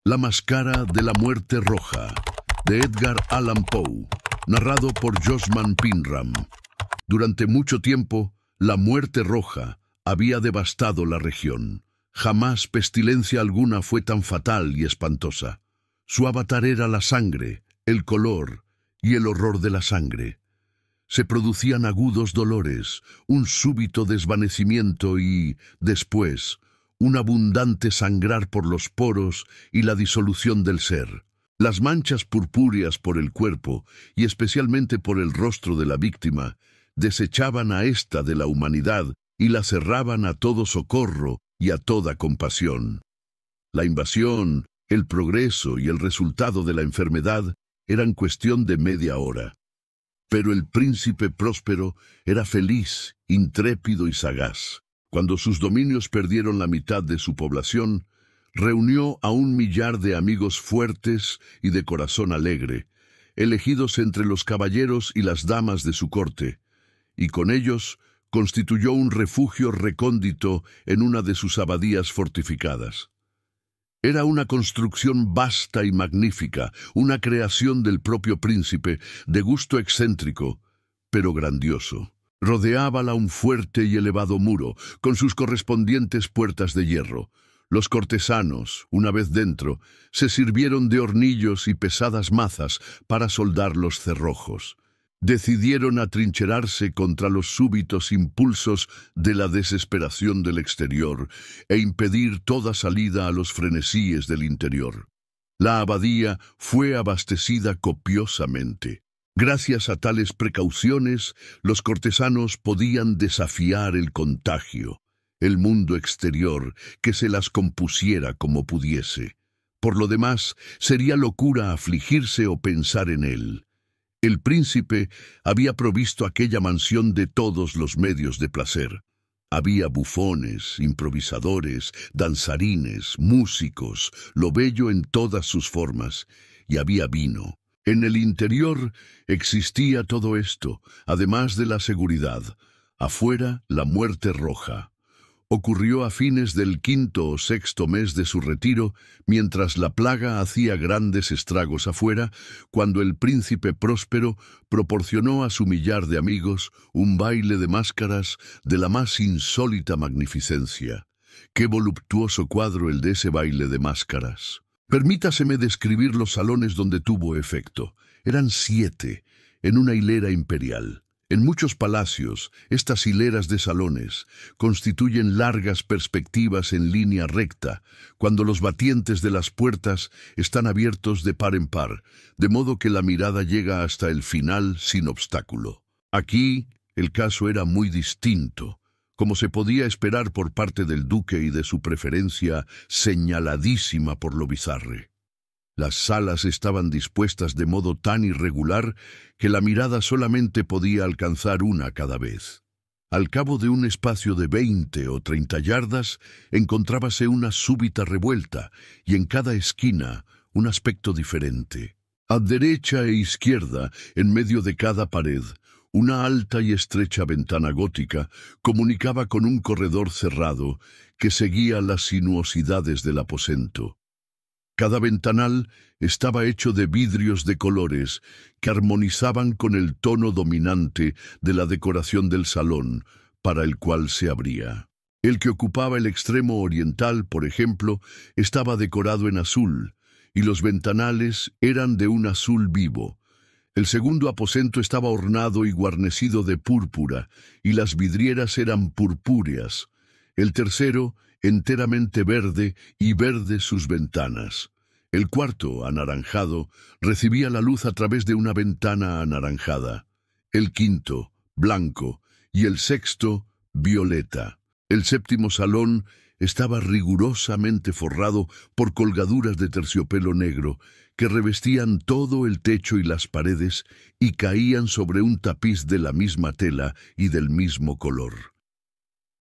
La máscara de la muerte roja, de Edgar Allan Poe, narrado por Josman Pinram. Durante mucho tiempo, la muerte roja había devastado la región. Jamás pestilencia alguna fue tan fatal y espantosa. Su avatar era la sangre, el color y el horror de la sangre. Se producían agudos dolores, un súbito desvanecimiento y, después, un abundante sangrar por los poros y la disolución del ser. Las manchas purpúreas por el cuerpo, y especialmente por el rostro de la víctima, desechaban a ésta de la humanidad y la cerraban a todo socorro y a toda compasión. La invasión, el progreso y el resultado de la enfermedad eran cuestión de media hora. Pero el príncipe próspero era feliz, intrépido y sagaz. Cuando sus dominios perdieron la mitad de su población, reunió a 1 millar de amigos fuertes y de corazón alegre, elegidos entre los caballeros y las damas de su corte, y con ellos constituyó un refugio recóndito en una de sus abadías fortificadas. Era una construcción vasta y magnífica, una creación del propio príncipe, de gusto excéntrico, pero grandioso. Rodeábala un fuerte y elevado muro, con sus correspondientes puertas de hierro. Los cortesanos, una vez dentro, se sirvieron de hornillos y pesadas mazas para soldar los cerrojos. Decidieron atrincherarse contra los súbitos impulsos de la desesperación del exterior e impedir toda salida a los frenesíes del interior. La abadía fue abastecida copiosamente. Gracias a tales precauciones, los cortesanos podían desafiar el contagio, el mundo exterior, que se las compusiera como pudiese. Por lo demás, sería locura afligirse o pensar en él. El príncipe había provisto aquella mansión de todos los medios de placer. Había bufones, improvisadores, danzarines, músicos, lo bello en todas sus formas, y había vino. En el interior existía todo esto, además de la seguridad. Afuera, la muerte roja. Ocurrió a fines del 5º o 6º mes de su retiro, mientras la plaga hacía grandes estragos afuera, cuando el príncipe próspero proporcionó a su millar de amigos un baile de máscaras de la más insólita magnificencia. ¡Qué voluptuoso cuadro el de ese baile de máscaras! Permítaseme describir los salones donde tuvo efecto. Eran 7, en una hilera imperial. En muchos palacios, estas hileras de salones constituyen largas perspectivas en línea recta, cuando los batientes de las puertas están abiertos de par en par, de modo que la mirada llega hasta el final sin obstáculo. Aquí, el caso era muy distinto, como se podía esperar por parte del duque y de su preferencia señaladísima por lo bizarre. Las salas estaban dispuestas de modo tan irregular que la mirada solamente podía alcanzar una cada vez. Al cabo de un espacio de 20 o 30 yardas, encontrábase una súbita revuelta, y en cada esquina un aspecto diferente. A derecha e izquierda, en medio de cada pared, una alta y estrecha ventana gótica comunicaba con un corredor cerrado que seguía las sinuosidades del aposento. Cada ventanal estaba hecho de vidrios de colores que armonizaban con el tono dominante de la decoración del salón para el cual se abría. El que ocupaba el extremo oriental, por ejemplo, estaba decorado en azul, y los ventanales eran de un azul vivo. El segundo aposento estaba ornado y guarnecido de púrpura, y las vidrieras eran purpúreas. El tercero, enteramente verde, y verdes sus ventanas. El cuarto, anaranjado, recibía la luz a través de una ventana anaranjada. El quinto, blanco, y el sexto, violeta. El séptimo salón estaba rigurosamente forrado por colgaduras de terciopelo negro que revestían todo el techo y las paredes y caían sobre un tapiz de la misma tela y del mismo color.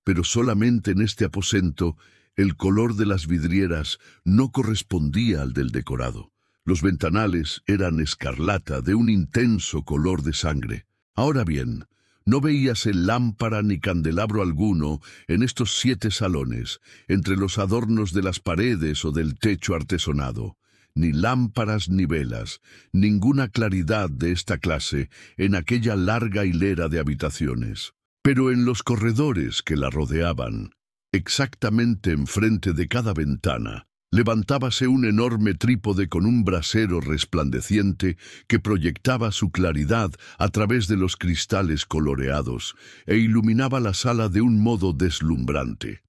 Pero solamente en este aposento el color de las vidrieras no correspondía al del decorado. Los ventanales eran escarlata de un intenso color de sangre. Ahora bien, No veíase lámpara ni candelabro alguno en estos 7 salones, entre los adornos de las paredes o del techo artesonado, ni lámparas ni velas, ninguna claridad de esta clase en aquella larga hilera de habitaciones. Pero en los corredores que la rodeaban, exactamente enfrente de cada ventana, levantábase un enorme trípode con un brasero resplandeciente que proyectaba su claridad a través de los cristales coloreados e iluminaba la sala de un modo deslumbrante.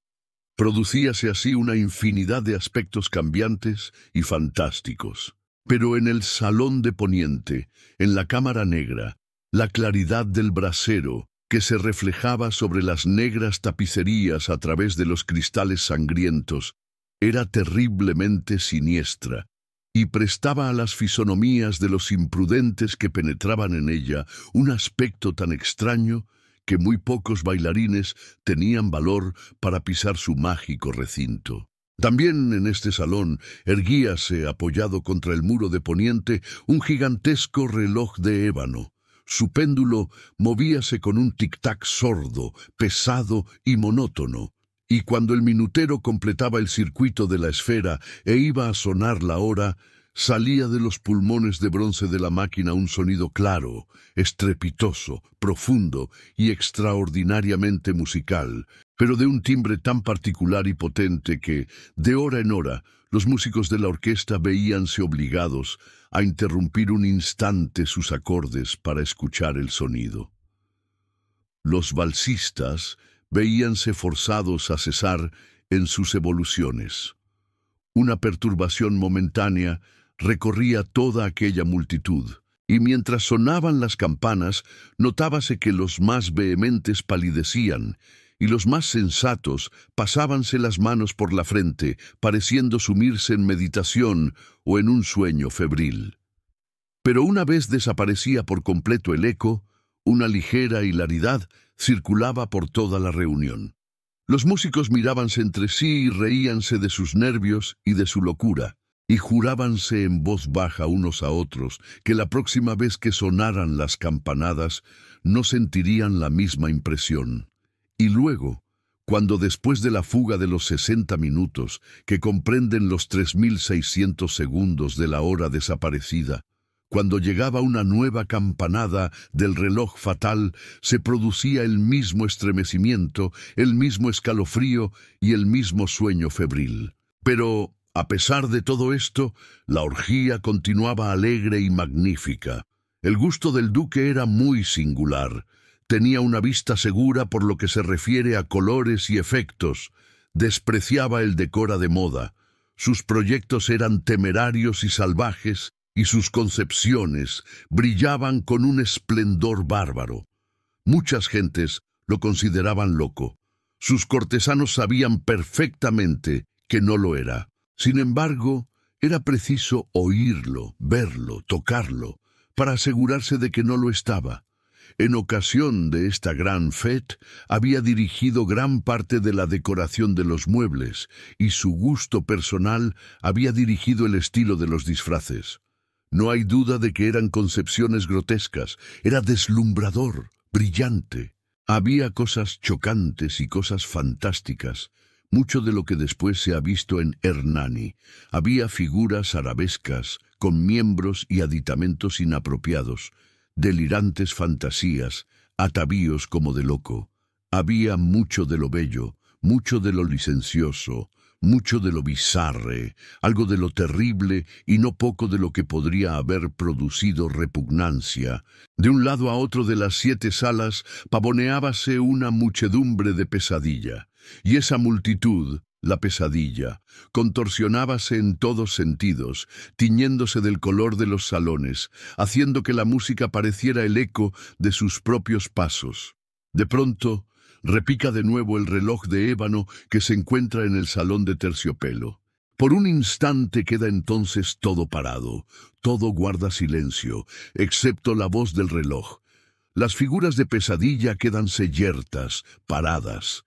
Producíase así una infinidad de aspectos cambiantes y fantásticos. Pero en el salón de poniente, en la cámara negra, la claridad del brasero, que se reflejaba sobre las negras tapicerías a través de los cristales sangrientos, era terriblemente siniestra, y prestaba a las fisonomías de los imprudentes que penetraban en ella un aspecto tan extraño que muy pocos bailarines tenían valor para pisar su mágico recinto. También en este salón erguíase, apoyado contra el muro de poniente, un gigantesco reloj de ébano. Su péndulo movíase con un tic-tac sordo, pesado y monótono, y cuando el minutero completaba el circuito de la esfera e iba a sonar la hora, salía de los pulmones de bronce de la máquina un sonido claro, estrepitoso, profundo y extraordinariamente musical, pero de un timbre tan particular y potente que, de hora en hora, los músicos de la orquesta veíanse obligados a interrumpir un instante sus acordes para escuchar el sonido. Los valsistas veíanse forzados a cesar en sus evoluciones. Una perturbación momentánea recorría toda aquella multitud, y mientras sonaban las campanas, notábase que los más vehementes palidecían, y los más sensatos pasábanse las manos por la frente, pareciendo sumirse en meditación o en un sueño febril. Pero una vez desaparecía por completo el eco, una ligera hilaridad circulaba por toda la reunión. Los músicos mirábanse entre sí y reíanse de sus nervios y de su locura, y jurábanse en voz baja unos a otros que la próxima vez que sonaran las campanadas no sentirían la misma impresión. Y luego, cuando después de la fuga de los 60 minutos, que comprenden los 3600 segundos de la hora desaparecida, cuando llegaba una nueva campanada del reloj fatal, se producía el mismo estremecimiento, el mismo escalofrío y el mismo sueño febril. Pero, a pesar de todo esto, la orgía continuaba alegre y magnífica. El gusto del duque era muy singular. Tenía una vista segura por lo que se refiere a colores y efectos. Despreciaba el decora de moda. Sus proyectos eran temerarios y salvajes, y sus concepciones brillaban con un esplendor bárbaro. Muchas gentes lo consideraban loco. Sus cortesanos sabían perfectamente que no lo era. Sin embargo, era preciso oírlo, verlo, tocarlo, para asegurarse de que no lo estaba. En ocasión de esta gran fête, había dirigido gran parte de la decoración de los muebles, y su gusto personal había dirigido el estilo de los disfraces. No hay duda de que eran concepciones grotescas, era deslumbrador, brillante. Había cosas chocantes y cosas fantásticas, mucho de lo que después se ha visto en Hernani. Había figuras arabescas, con miembros y aditamentos inapropiados, delirantes fantasías, atavíos como de loco. Había mucho de lo bello, mucho de lo licencioso, mucho de lo bizarre, algo de lo terrible y no poco de lo que podría haber producido repugnancia. De un lado a otro de las 7 salas pavoneábase una muchedumbre de pesadilla, y esa multitud, la pesadilla, contorsionábase en todos sentidos, tiñéndose del color de los salones, haciendo que la música pareciera el eco de sus propios pasos. De pronto, repica de nuevo el reloj de ébano que se encuentra en el salón de terciopelo. Por un instante queda entonces todo parado, todo guarda silencio, excepto la voz del reloj. Las figuras de pesadilla quédanse yertas, paradas,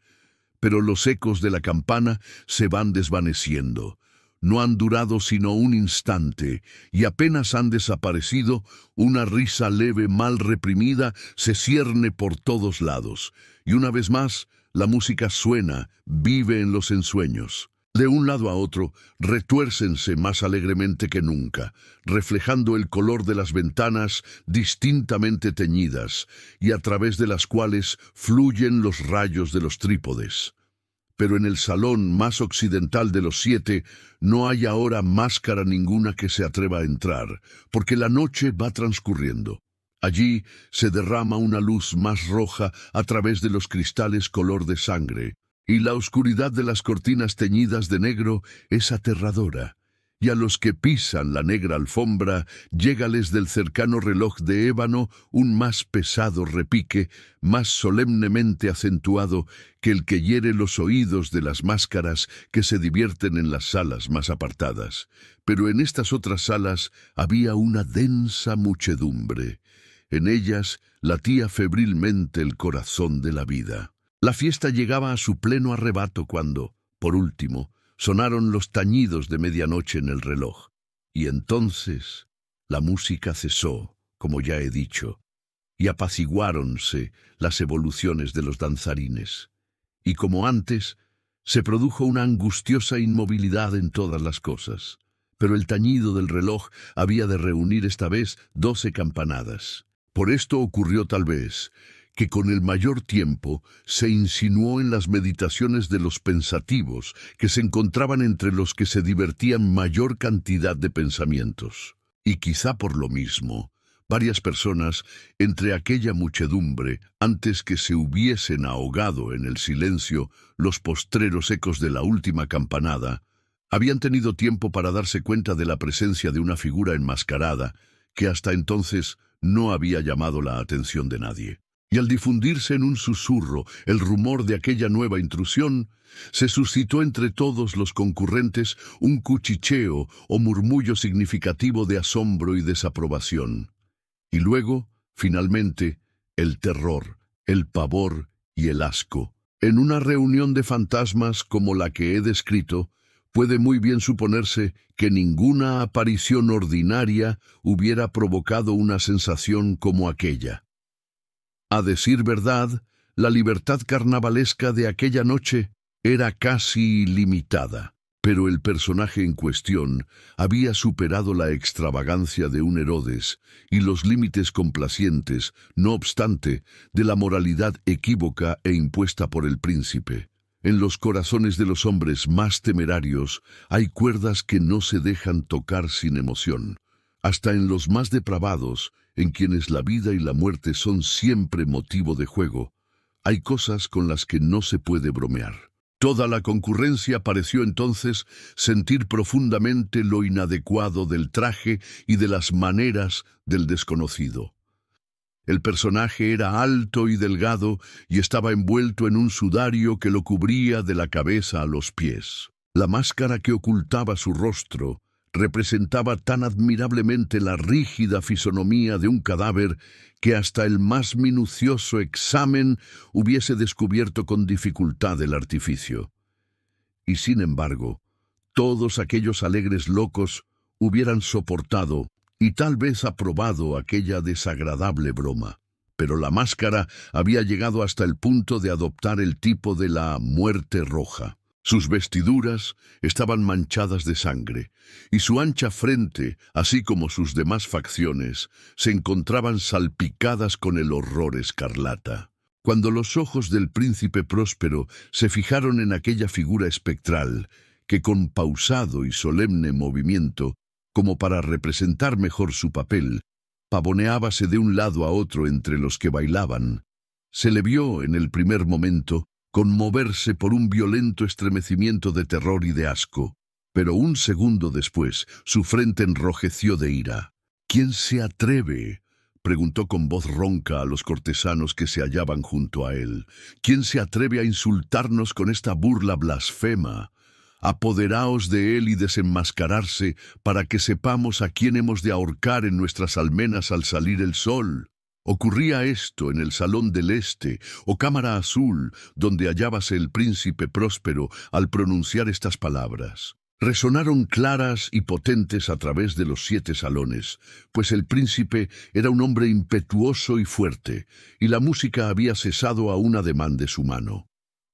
pero los ecos de la campana se van desvaneciendo. no han durado sino un instante, y apenas han desaparecido, una risa leve mal reprimida se cierne por todos lados, y una vez más la música suena, vive en los ensueños. De un lado a otro, retuércense más alegremente que nunca, reflejando el color de las ventanas distintamente teñidas, y a través de las cuales fluyen los rayos de los trípodes. Pero en el salón más occidental de los 7 no hay ahora máscara ninguna que se atreva a entrar, porque la noche va transcurriendo. Allí se derrama una luz más roja a través de los cristales color de sangre, y la oscuridad de las cortinas teñidas de negro es aterradora. Y a los que pisan la negra alfombra, llégales del cercano reloj de ébano un más pesado repique, más solemnemente acentuado que el que hiere los oídos de las máscaras que se divierten en las salas más apartadas. Pero en estas otras salas había una densa muchedumbre. En ellas latía febrilmente el corazón de la vida. La fiesta llegaba a su pleno arrebato cuando, por último, sonaron los tañidos de medianoche en el reloj, y entonces la música cesó, como ya he dicho, y apaciguáronse las evoluciones de los danzarines. Y como antes, se produjo una angustiosa inmovilidad en todas las cosas. Pero el tañido del reloj había de reunir esta vez 12 campanadas. Por esto ocurrió tal vez que con el mayor tiempo se insinuó en las meditaciones de los pensativos, que se encontraban entre los que se divertían mayor cantidad de pensamientos. Y quizá por lo mismo, varias personas, entre aquella muchedumbre, antes que se hubiesen ahogado en el silencio los postreros ecos de la última campanada, habían tenido tiempo para darse cuenta de la presencia de una figura enmascarada que hasta entonces no había llamado la atención de nadie. Y al difundirse en un susurro el rumor de aquella nueva intrusión, se suscitó entre todos los concurrentes un cuchicheo o murmullo significativo de asombro y desaprobación. Y luego, finalmente, el terror, el pavor y el asco. En una reunión de fantasmas como la que he descrito, puede muy bien suponerse que ninguna aparición ordinaria hubiera provocado una sensación como aquella. A decir verdad, la libertad carnavalesca de aquella noche era casi ilimitada, pero el personaje en cuestión había superado la extravagancia de un Herodes y los límites complacientes, no obstante, de la moralidad equívoca e impuesta por el príncipe. En los corazones de los hombres más temerarios hay cuerdas que no se dejan tocar sin emoción. Hasta en los más depravados, en quienes la vida y la muerte son siempre motivo de juego, hay cosas con las que no se puede bromear. Toda la concurrencia pareció entonces sentir profundamente lo inadecuado del traje y de las maneras del desconocido. El personaje era alto y delgado y estaba envuelto en un sudario que lo cubría de la cabeza a los pies. La máscara que ocultaba su rostro representaba tan admirablemente la rígida fisonomía de un cadáver que hasta el más minucioso examen hubiese descubierto con dificultad el artificio. Y sin embargo, todos aquellos alegres locos hubieran soportado y tal vez aprobado aquella desagradable broma. Pero la máscara había llegado hasta el punto de adoptar el tipo de la muerte roja. Sus vestiduras estaban manchadas de sangre, y su ancha frente, así como sus demás facciones, se encontraban salpicadas con el horror escarlata. Cuando los ojos del príncipe Próspero se fijaron en aquella figura espectral, que con pausado y solemne movimiento, como para representar mejor su papel, pavoneábase de un lado a otro entre los que bailaban, se le vio en el primer momento conmoverse por un violento estremecimiento de terror y de asco, pero un segundo después su frente enrojeció de ira. «¿Quién se atreve?», preguntó con voz ronca a los cortesanos que se hallaban junto a él. «¿Quién se atreve a insultarnos con esta burla blasfema? Apoderaos de él y desenmascararse para que sepamos a quién hemos de ahorcar en nuestras almenas al salir el sol». Ocurría esto en el Salón del Este, o Cámara Azul, donde hallábase el príncipe Próspero al pronunciar estas palabras. Resonaron claras y potentes a través de los 7 salones, pues el príncipe era un hombre impetuoso y fuerte, y la música había cesado a un ademán de su mano.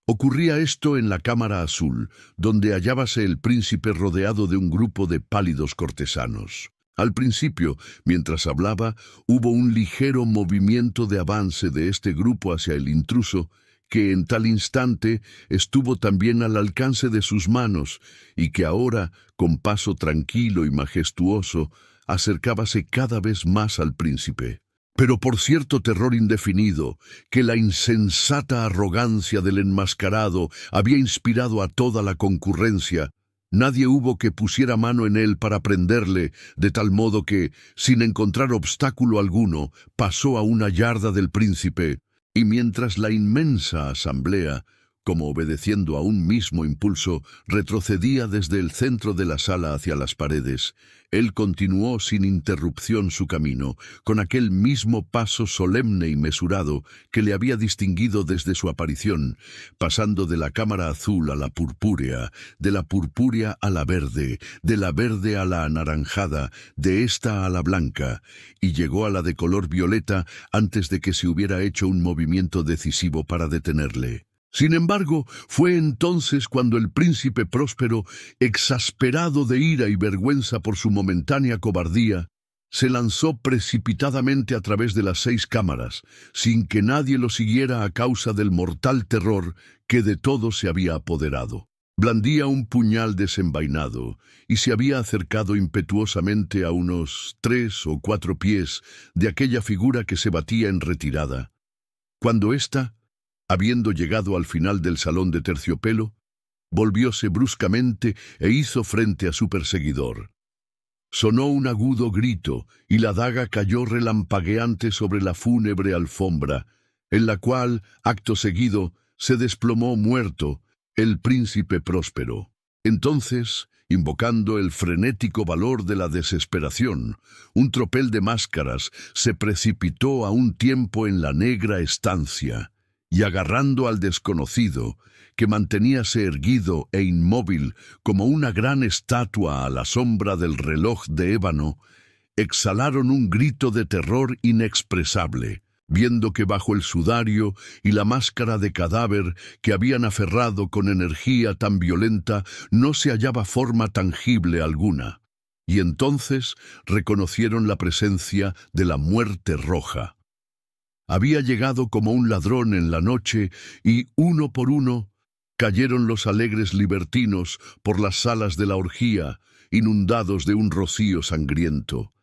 Ocurría esto en la cámara azul, donde hallábase el príncipe rodeado de un grupo de pálidos cortesanos. Al principio, mientras hablaba, hubo un ligero movimiento de avance de este grupo hacia el intruso, que en tal instante estuvo también al alcance de sus manos, y que ahora, con paso tranquilo y majestuoso, acercábase cada vez más al príncipe. Pero por cierto terror indefinido, que la insensata arrogancia del enmascarado había inspirado a toda la concurrencia, nadie hubo que pusiera mano en él para prenderle, de tal modo que, sin encontrar obstáculo alguno, pasó a una yarda del príncipe, y mientras la inmensa asamblea, como obedeciendo a un mismo impulso, retrocedía desde el centro de la sala hacia las paredes, él continuó sin interrupción su camino, con aquel mismo paso solemne y mesurado que le había distinguido desde su aparición, pasando de la cámara azul a la purpúrea, de la purpúrea a la verde, de la verde a la anaranjada, de esta a la blanca, y llegó a la de color violeta antes de que se hubiera hecho un movimiento decisivo para detenerle. Sin embargo, fue entonces cuando el príncipe próspero, exasperado de ira y vergüenza por su momentánea cobardía, se lanzó precipitadamente a través de las 6 cámaras, sin que nadie lo siguiera a causa del mortal terror que de todo se había apoderado. Blandía un puñal desenvainado y se había acercado impetuosamente a unos 3 o 4 pies de aquella figura que se batía en retirada, cuando ésta, habiendo llegado al final del salón de terciopelo, volvióse bruscamente e hizo frente a su perseguidor. Sonó un agudo grito y la daga cayó relampagueante sobre la fúnebre alfombra, en la cual, acto seguido, se desplomó muerto el príncipe próspero. Entonces, invocando el frenético valor de la desesperación, un tropel de máscaras se precipitó a un tiempo en la negra estancia, y agarrando al desconocido, que manteníase erguido e inmóvil como una gran estatua a la sombra del reloj de ébano, exhalaron un grito de terror inexpresable, viendo que bajo el sudario y la máscara de cadáver que habían aferrado con energía tan violenta no se hallaba forma tangible alguna, y entonces reconocieron la presencia de la muerte roja. Había llegado como un ladrón en la noche y, uno por uno, cayeron los alegres libertinos por las salas de la orgía, inundados de un rocío sangriento,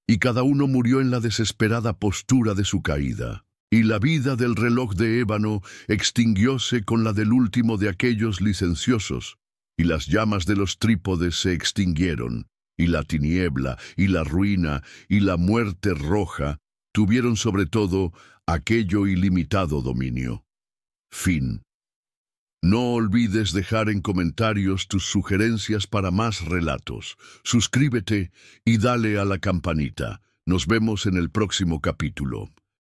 y cada uno murió en la desesperada postura de su caída. Y la vida del reloj de ébano extinguióse con la del último de aquellos licenciosos, y las llamas de los trípodes se extinguieron, y la tiniebla, y la ruina, y la muerte roja tuvieron sobre todo aquello ilimitado dominio. Fin. No olvides dejar en comentarios tus sugerencias para más relatos. Suscríbete y dale a la campanita. Nos vemos en el próximo capítulo.